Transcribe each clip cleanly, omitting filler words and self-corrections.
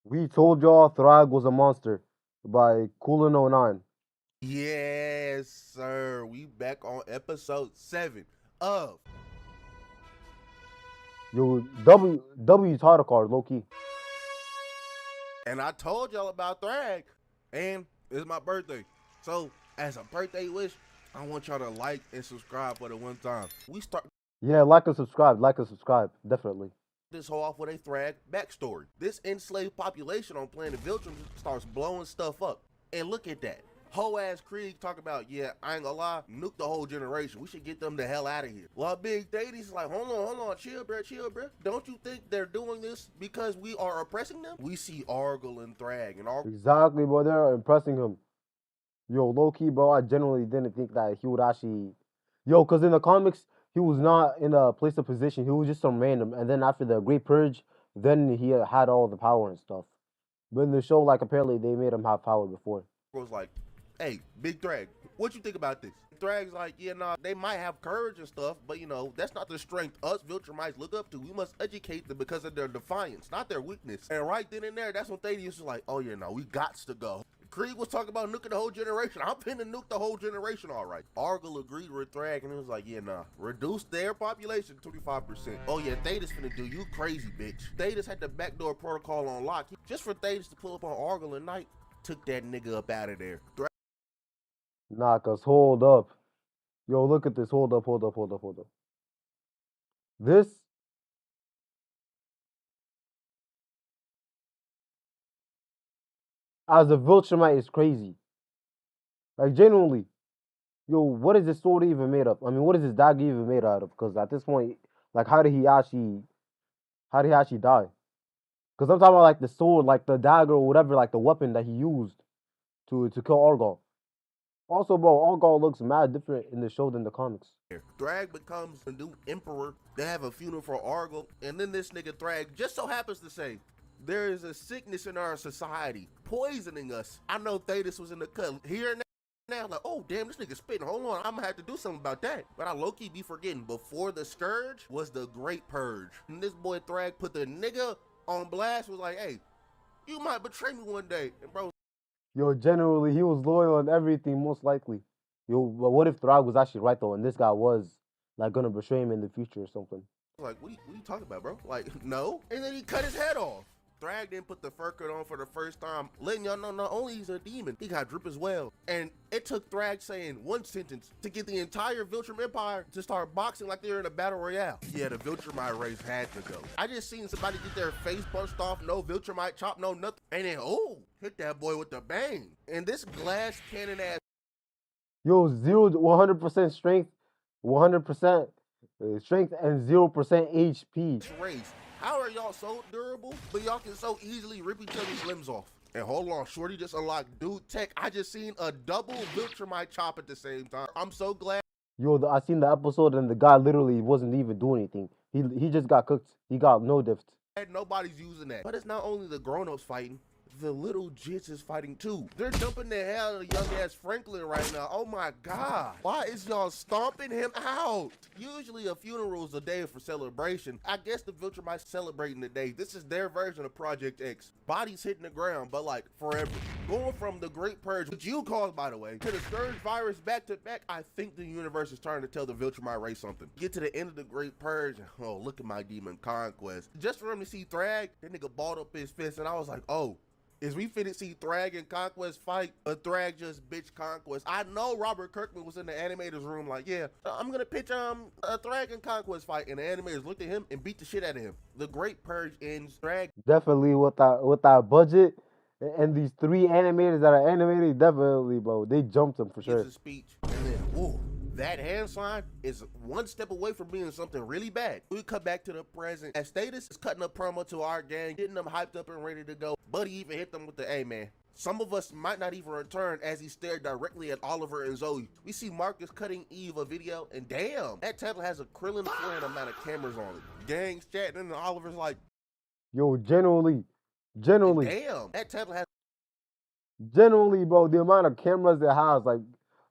We told y'all Thragg was a monster by Coolin09. Yes, sir. We back on episode 7 of. Yo, W title card, low key. And I told y'all about Thragg. And it's my birthday. So, as a birthday wish, I want y'all to like and subscribe for the one time. We start Yeah, like and subscribe, definitely. this whole off with a Thragg backstory. This enslaved population on planet Viltrum starts blowing stuff up. And look at that. Whole ass Krieg talk about, yeah, I ain't gonna lie, nuke the whole generation. We should get them the hell out of here. While Big Daddy's is like, hold on, chill, bruh. Don't you think they're doing this because we are oppressing them? We see Argle and Thragg, and Argle. Exactly, bro. They're impressing him. Yo, low key, bro. I genuinely didn't think that he would actually. Yo, because in the comics, he was not in a place of position. He was just some random. And then after the Great Purge, then he had all the power and stuff. But in the show, like, apparently they made him have power before. Was like, hey, Big Thragg, what you think about this? Thragg's like, yeah, nah, they might have courage and stuff, but you know, that's not the strength us Viltrumites look up to. We must educate them because of their defiance, not their weakness. And right then and there, that's when Thaddeus was like, oh yeah, no, we gots to go. Krieg was talking about nuking the whole generation. I'm finna nuke the whole generation, all right. Argle agreed with Thragg, and he was like, yeah, nah, reduce their population 25%. Oh yeah, Thaddeus finna do you crazy, bitch. Thaddeus had the backdoor protocol on lock. Just for Thaddeus to pull up on Argle at night, took that nigga up out of there. Nah, cause hold up. Yo, look at this. Hold up. This as a Viltrumite is crazy. Like genuinely. Yo, what is this sword even made of? I mean, what is this dagger even made out of? Because at this point, like, how did he actually die? Because I'm talking about like the sword, like the dagger or whatever, like the weapon that he used to kill Argal. Also, bro, Argal looks mad different in the show than the comics. Thragg becomes the new emperor. They have a funeral for Argal, and then this nigga Thragg just so happens to say, there is a sickness in our society poisoning us. I know Thaddeus was in the cut here and now, like, oh damn, this nigga spitting. Hold on, I'm gonna have to do something about that. But I low-key be forgetting, before the scourge was the Great Purge. And this boy Thragg put the nigga on blast, was like, hey, you might betray me one day. And bro, Yo, generally, he was loyal on everything, most likely. Yo, but what if Thragg was actually right though, and this guy was like gonna betray him in the future or something? like, what are you talking about, bro? Like, no. And then he cut his head off. Thragg didn't put the fur coat on for the first time, letting y'all know not only he's a demon, he got drip as well. And it took Thragg saying one sentence to get the entire Viltrum Empire to start boxing like they're in a battle royale. Yeah, the Viltrumite race had to go. I just seen somebody get their face punched off, no Viltrumite chop, no nothing. And then, oh, hit that boy with the bang. And this glass cannon ass. Yo, 100% strength, 100% strength, and 0% HP. Race. How are y'all so durable, but y'all can so easily rip each other's limbs off? And hold on, Shorty just unlocked Dude Tech. I just seen a double Viltrumite chop at the same time. I'm so glad. Yo, I seen the episode and the guy literally wasn't even doing anything. He just got cooked. He got no diff. Nobody's using that. But it's not only the grown-ups fighting, the little jits is fighting too. They're dumping the hell out of young ass Franklin right now. Oh my God. Why is y'all stomping him out? Usually a funeral is a day for celebration. I guess the Viltrumites celebrating the day. This is their version of Project X. Bodies hitting the ground, but like forever. Going from the Great Purge, which you caused by the way, to the Scourge virus back to back, I think the universe is trying to tell the Viltrumite race something. Get to the end of the Great Purge, oh, look at my demon conquest. Just for him to see Thragg, that nigga balled up his fist and I was like, oh, is we finna see Thragg and Conquest fight, or Thragg just bitch Conquest? I know Robert Kirkman was in the animators room like, yeah, I'm gonna pitch a Thragg and Conquest fight, and the animators looked at him and beat the shit out of him. The Great Purge ends. Thragg Definitely with that budget and these 3 animators that are animated, definitely, bro, they jumped him for sure. gives a speech, and then, ooh, that hand sign is one step away from being something really bad. We cut back to the present as Status is cutting a promo to our gang, getting them hyped up and ready to go. Buddy even hit them with the, hey man, some of us might not even return, as he stared directly at Oliver and Zoe. We see Marcus cutting Eve a video, and damn, that tablet has a Krillin flaring amount of cameras on it. Gang's chatting, and Oliver's like, yo, genuinely, damn, that tablet has. bro, the amount of cameras it has, like,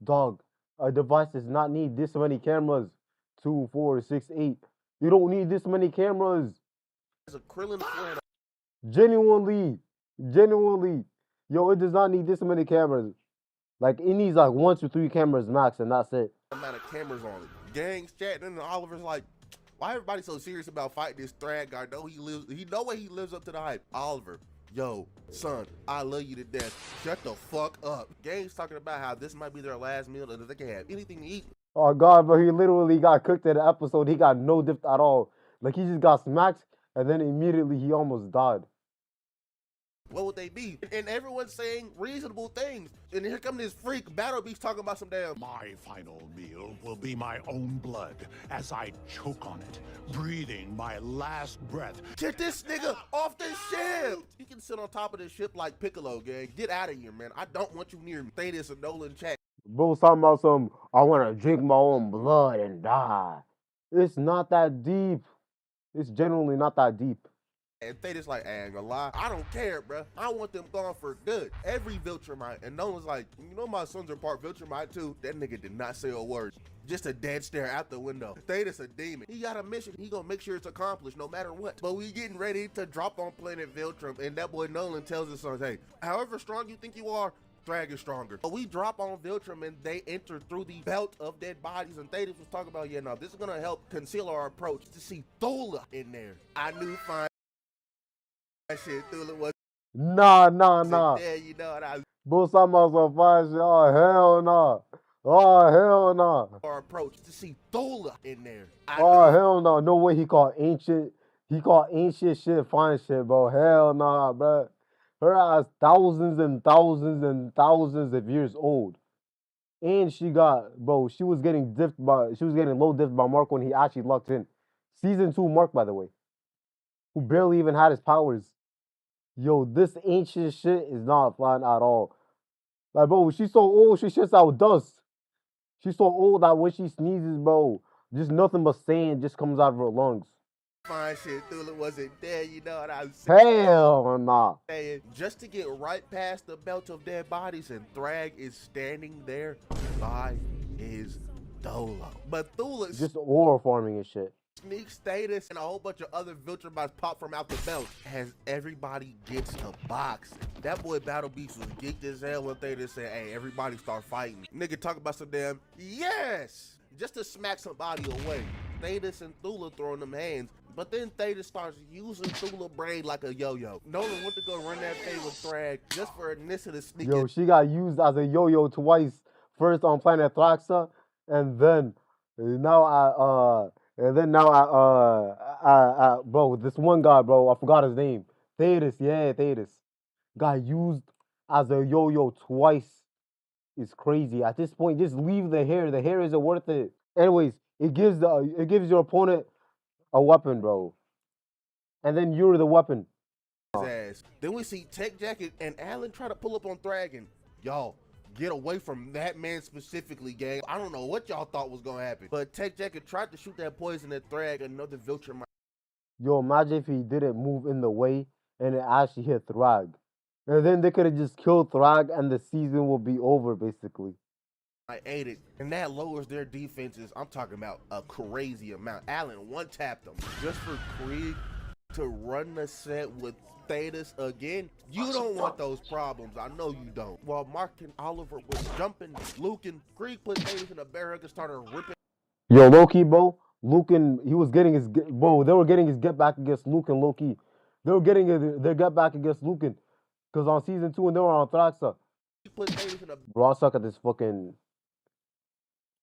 dog, a device does not need this many cameras. 2, 4, 6, 8. You don't need this many cameras. A Krillin flaring. Genuinely. Genuinely, yo, it does not need this many cameras. Like it needs like 1 to 3 cameras max, and that's it. Amount of cameras on it. Gangs chatting, and Oliver's like, why everybody so serious about fighting this Thragg guy? He know he lives up to the hype. Oliver, yo, son, I love you to death. Shut the fuck up. Gangs talking about how this might be their last meal and they can have anything to eat. Oh god, but he literally got cooked in the episode. He got no dip at all. Like he just got smacked, and then immediately he almost died. What would they be? And everyone's saying reasonable things. And here come this freak Battle Beast talking about some damn. My final meal will be my own blood as I choke on it, breathing my last breath. Get this nigga off the ship. You can sit on top of this ship like Piccolo, gang. Get out of here, man. I don't want you near me. Say this and Nolan chat. Bro's talking about some, I want to drink my own blood and die. It's not that deep. It's generally not that deep. And Theta's like, I ain't gonna lie, I don't care, bro. I want them gone for good. Every viltrumite. And Nolan's like, you know my sons are part viltrumite too? That nigga did not say a word. Just a dead stare out the window. Theta's a demon. He got a mission. He gonna make sure it's accomplished no matter what. But we getting ready to drop on planet Viltrum. And that boy Nolan tells his sons, hey, however strong you think you are, Thragg is stronger. But we drop on Viltrum and they enter through the belt of dead bodies. And Thetis was talking about, yeah, no, this is gonna help conceal our approach to see Thula in there. I knew fine. Shit, Thula was Nah. there, you know what I was. Bro, talking about some fire shit. Oh, hell nah. Oh, hell nah. Our approach to see Thula in there. Oh, hell no. No way he called ancient. He called ancient shit fine shit, bro. Hell nah, bro. Her ass thousands and thousands and thousands of years old. And she was getting low diffed by Mark when he actually locked in. Season 2 Mark, by the way. Who barely even had his powers. Yo, this ancient shit is not flying at all. Like, bro, she's so old, she shits out dust. She's so old that when she sneezes, bro, just nothing but sand just comes out of her lungs. Fine shit, Thula wasn't there, you know what I was saying? Hell nah. Just to get right past the belt of dead bodies, and Thragg is standing there by his dolo. But Thula just ore farming and shit. Sneak status and a whole bunch of other viltrumites pop from out the belt as everybody gets to box. That boy Battle Beast was geeked as hell when Theta said, hey, everybody start fighting. Nigga talk about some damn yes, just to smack somebody away. Thetis and Thula throwing them hands, but then Theta starts using Thula braid like a yo-yo. Nolan went to go run that thing with Thragg just for Anissa to sneak. Yo, she got used as a yo-yo twice. First on planet Thraxa, and then bro, this one guy, bro, I forgot his name. Thetis. Got used as a yo-yo twice. It's crazy. At this point, just leave the hair. The hair isn't worth it. Anyways, it gives your opponent a weapon, bro. And then you're the weapon. Ass. Then we see Tech Jacket and Alan try to pull up on Thragg, and y'all get away from that man specifically, gang. I don't know what y'all thought was gonna happen, but Tech Jacket tried to shoot that poison at Thragg, another viltrumite. Yo, imagine if he didn't move in the way and it actually hit Thragg. And then they could have just killed Thragg and the season will be over, basically. I ate it, and that lowers their defenses. I'm talking about a crazy amount. Allen one-tapped them just for Krieg to run the set with Thetis again. You don't want those problems. I know you don't. While Mark and Oliver was jumping, Lucan, Krieg put Thetis in a bear hug and started ripping. Yo, low-key, bro, Lucan, they were getting his get back against Lucan, low-key. They were getting their get back against Lucan. Because on season 2 and they were on Thraxa. Bro, I suck at this fucking...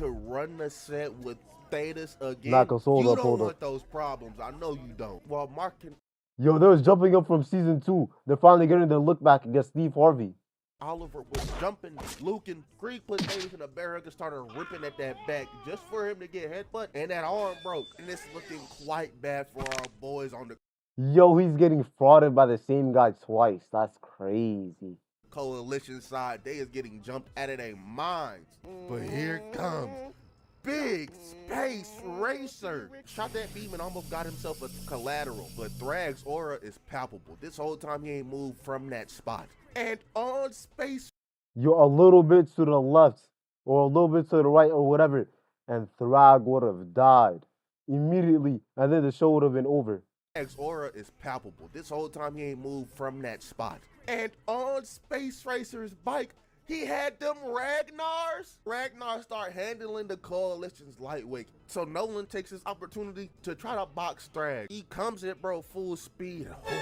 To run the set with Thetis again. You don't want those problems. I know you don't. While Mark and... Yo, they was jumping up from season 2. They're finally getting their look back against Steve Harvey. Oliver was jumping, Lucan, Krieg put Thetis in a bear hug and started ripping at that back just for him to get headbutt, and that arm broke. And it's looking quite bad for our boys on the... Yo, he's getting frauded by the same guy twice. That's crazy. Coalition side, they is getting jumped out of their minds. But here comes Big Space Racer. Shot that beam and almost got himself a collateral, but Thragg's aura is palpable. This whole time he ain't moved from that spot. And on Space, you're a little bit to the left or a little bit to the right or whatever, and Thragg would have died immediately, and then the show would have been over. Thagg's aura is palpable. This whole time he ain't moved from that spot. And on Space Racer's bike, he had them Ragnars. Ragnar start handling the coalition's lightweight. So Nolan takes his opportunity to try to box Thragg. He comes at bro full speed. Oh,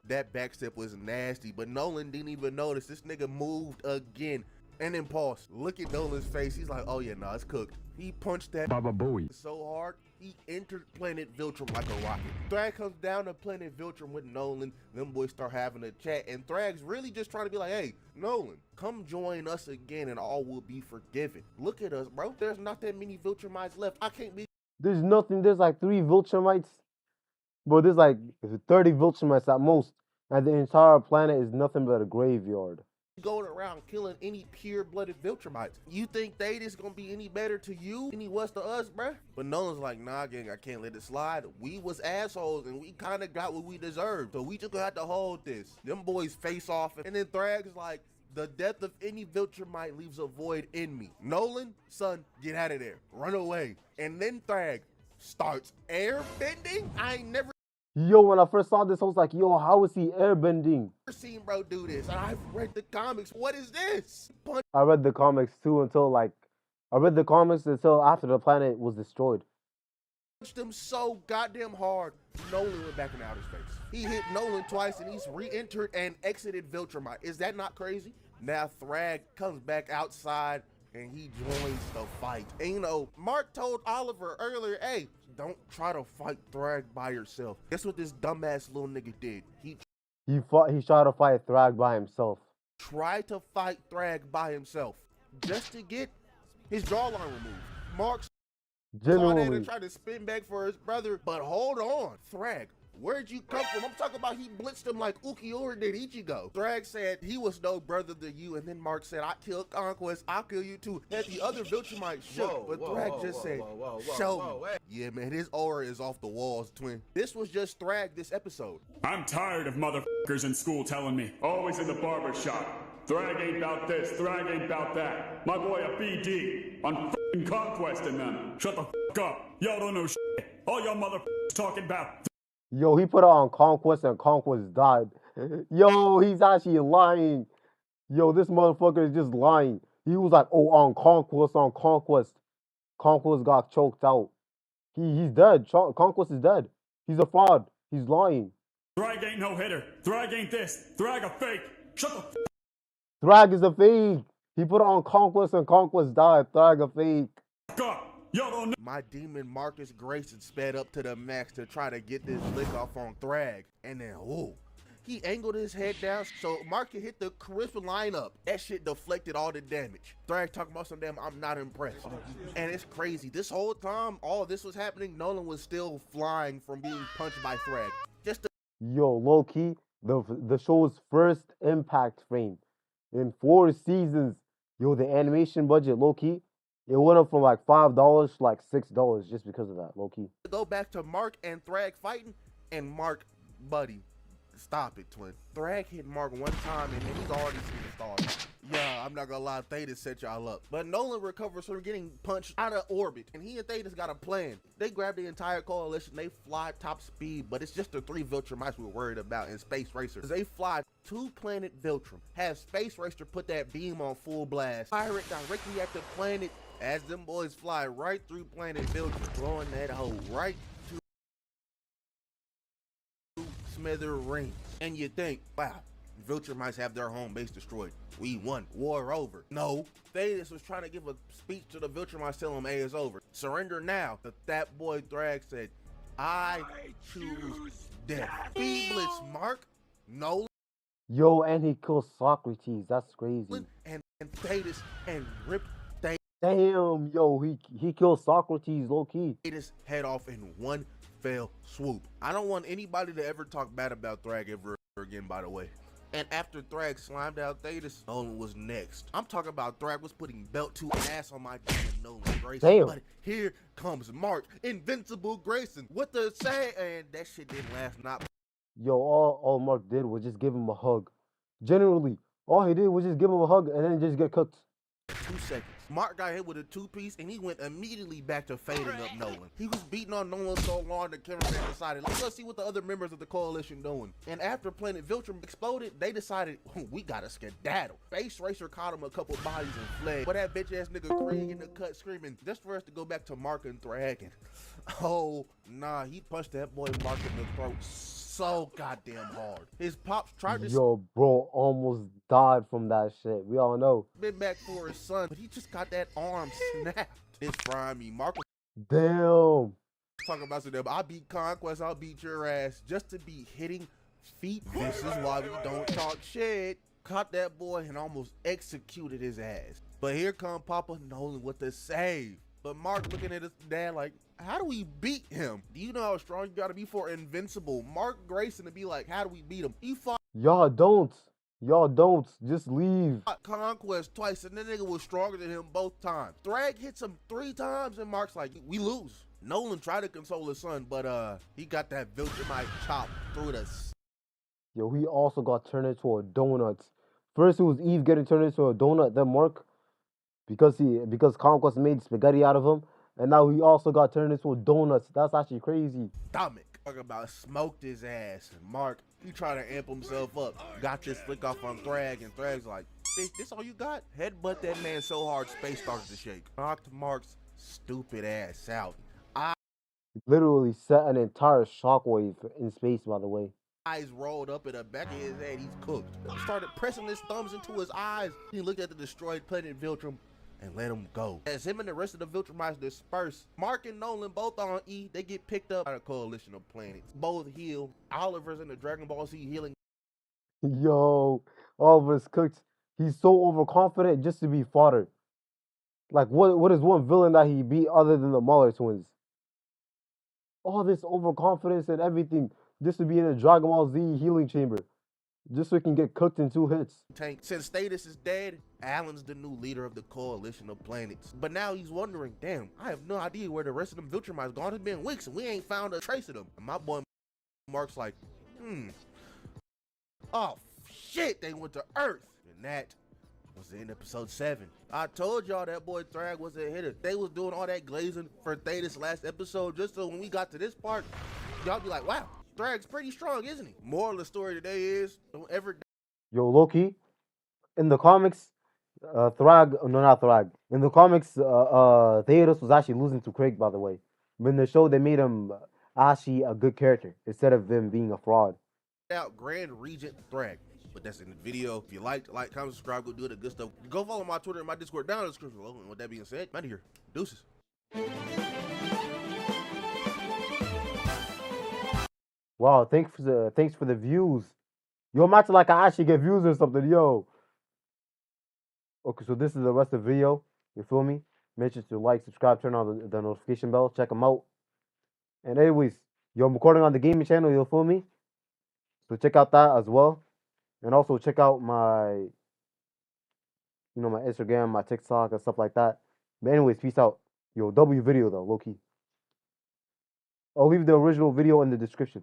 that backstep was nasty, but Nolan didn't even notice. This nigga moved again. And then pause. Look at Nolan's face. He's like, oh yeah, nah, it's cooked. He punched that Baba Booey so hard, he entered planet Viltrum like a rocket. Thragg comes down to planet Viltrum with Nolan. Them boys start having a chat, and Thragg's really just trying to be like, hey, Nolan, come join us again and all will be forgiven. Look at us, bro. There's not that many Viltrumites left. I can't be. There's nothing. There's like 3 Viltrumites. But there's like 30 Viltrumites at most. And the entire planet is nothing but a graveyard. Going around killing any pure-blooded Viltrumites. You think Thetis gonna be any better to you than he was to us, bruh? But Nolan's like, nah, gang, I can't let it slide. We was assholes and we kind of got what we deserved. So we just gonna have to hold this. Them boys face off, and then Thragg's like, the death of any Viltrumite leaves a void in me. Nolan, son, get out of there. Run away. And then Thragg starts airbending. I ain't never Yo, when I first saw this, I was like, yo, how is he airbending? seen bro do this. And I've read the comics. What is this? I read the comics too until after the planet was destroyed. Punched him so goddamn hard, Nolan went back in outer space. He hit Nolan twice and he's re-entered and exited Viltrumite. Is that not crazy? Now Thragg comes back outside and he joins the fight. And you know, Mark told Oliver earlier, hey, don't try to fight Thragg by yourself. Guess what this dumbass little nigga did? He tried to fight Thragg by himself. tried to fight Thragg by himself just to get his jawline removed. Mark's Genuinely. tried to spin back for his brother, but hold on, Thragg, where'd you come from? I'm talking about he blitzed him like Ukiura did Ichigo. Thragg said he was no brother to you, and then Mark said, I killed Conquest, I'll kill you too. Had the other Viltrumite shook, but Thragg just said, show me. Yeah, man, his aura is off the walls, twin. This was just Thragg this episode. I'm tired of motherfuckers in school telling me, always in the barber shop. Thragg ain't about this, Thragg ain't about that. My boy a BD on f***ing Conquest and them. Shut the f*** up. Y'all don't know shit. All y'all motherfuckers talking about. Yo, he put it on Conquest and Conquest died. Yo, he's actually lying. Yo, this motherfucker is just lying. He was like, oh, on Conquest. Conquest got choked out. He's dead. Conquest is dead. He's a fraud. He's lying. Thragg ain't no hitter. Thragg ain't this. Thragg a fake. Shut the f***. Thragg is a fake. He put it on Conquest and Conquest died. Thragg a fake. up. Y'all don't know. My demon Marcus Grayson sped up to the max to try to get this lick off on Thragg. And then, ooh, he angled his head down so Mark could hit the charisma lineup. That shit deflected all the damage. Thragg talking about some damn, I'm not impressed. And it's crazy. This whole time, all this was happening, Nolan was still flying from being punched by Thragg. Just to Yo, low key, the show's first impact frame in 4 seasons. Yo, the animation budget, low key, it went up from like $5 to like $6 just because of that, low key. go back to Mark and Thragg fighting, and Mark, buddy, stop it, twin. Thragg hit Mark one time, and then he's already seen the stars. Yeah, I'm not gonna lie, Thetis set y'all up. But Nolan recovers from getting punched out of orbit, and he and Thetis got a plan. They grab the entire coalition, they fly top speed, but it's just the 3 Viltrumites we're worried about in Space Racer. They fly to planet Viltrum, have Space Racer put that beam on full blast, fire it directly at the planet as them boys fly right through planet Viltrum, throwing that hole right to smithereens. And you think, wow, Viltrumites have their home base destroyed. We won. War over. No. Thetis was trying to give a speech to the Viltrumites telling them, hey, it's over. Surrender now. But that boy Thragg said, I choose death. Feebless, Mark. No. Yo, and he killed Socrates. That's crazy. And Thetis and ripped Damn, yo, he killed Socrates, low key. Thetis head off in one fell swoop. I don't want anybody to ever talk bad about Thragg ever again, by the way. And after Thragg slimed out Thetis, Nolan was next. I'm talking about Thragg was putting belt to ass on my demon Nolan Grayson. Damn. But here comes Mark, Invincible Grayson. What the say? And that shit didn't last, not. Yo, all Mark did was just give him a hug. Generally, all he did was just give him a hug and then just get cooked. 2 seconds. Mark got hit with a 2-piece and he went immediately back to fading up Nolan. He was beating on Nolan so long the cameraman decided, let's go see what the other members of the coalition doing. And after Planet Viltrum exploded, they decided, we gotta skedaddle. Space Racer caught him a couple bodies and fled. But that bitch ass nigga Krieg in the cut screaming, just for us to go back to Mark and Thragg. And oh, nah, he punched that boy Mark in the throat so goddamn hard. His pops tried to Yo, bro, almost died from that shit. We all know. spin back for his son, but he just got that arm snapped. It's grimy. Mark was Damn. talking about them. I beat Conquest, I'll beat your ass just to be hitting feet. This is why we don't talk shit. Caught that boy and almost executed his ass. But here come Papa Nolan with the save. But Mark looking at his dad like, how do we beat him? Do you know how strong you gotta be for Invincible? Mark Grayson to be like, how do we beat him? He fought Y'all don't. Y'all don't. Just leave. Conquest twice and that nigga was stronger than him both times. Thragg hits him 3 times and Mark's like, we lose. Nolan tried to console his son, but he got that viltrumite chop through the Yo, he also got turned into a donut. First it was Eve getting turned into a donut, then Mark, because Conquest made spaghetti out of him, and now he also got turned into a donut. That's actually crazy. stomach. Talking about smoked his ass. And Mark, he tried to amp himself up. Got this flick off on Thragg, and Thragg's like, bitch, this all you got? Headbutt that man so hard, space started to shake. Knocked Mark's stupid ass out. Literally set an entire shockwave in space, by the way. Eyes rolled up in the back of his head. He's cooked. Started pressing his thumbs into his eyes. He looked at the destroyed planet Viltrum and let him go. As him and the rest of the Viltrumites disperse, Mark and Nolan both on E. They get picked up by a coalition of planets. Both heal. Oliver's in the Dragon Ball Z healing. Yo, Oliver's cooked. He's so overconfident just to be fodder. Like, what is one villain that he beat other than the Muller twins? All this overconfidence and everything just to be in a Dragon Ball Z healing chamber. Just so he can get cooked in 2 hits. Tank. Since Status is dead, Alan's the new leader of the coalition of planets. But now he's wondering, damn, I have no idea where the rest of them Viltrumites gone. It's been weeks and we ain't found a trace of them. And my boy Mark's like, oh shit, they went to Earth. And that was in episode 7. I told y'all that boy Thragg was a hitter. They was doing all that glazing for Thetis last episode just so when we got to this part, y'all be like, wow, Thragg's pretty strong, isn't he? Moral of the story today is, don't ever... Yo, Loki, in the comics, Thragg, no, not Thragg. In the comics, Thetis was actually losing to Krieg, by the way. But in the show, they made him actually a good character instead of him being a fraud. Out Grand Regent Thragg. But that's in the video. If you liked, like, comment, subscribe, go do the good stuff. Go follow my Twitter and my Discord down in the description below. And with that being said, I'm out of here. Deuces. Wow, thanks for the views. Yo, I'm acting like I actually get views or something, yo. Okay, so this is the rest of the video. You feel me? Make sure to like, subscribe, turn on the notification bell, check them out. And anyways, yo, I'm recording on the gaming channel, you feel me? So check out that as well. And also check out my, my Instagram, my TikTok, and stuff like that. But anyways, peace out. Yo, W video though, low key. I'll leave the original video in the description.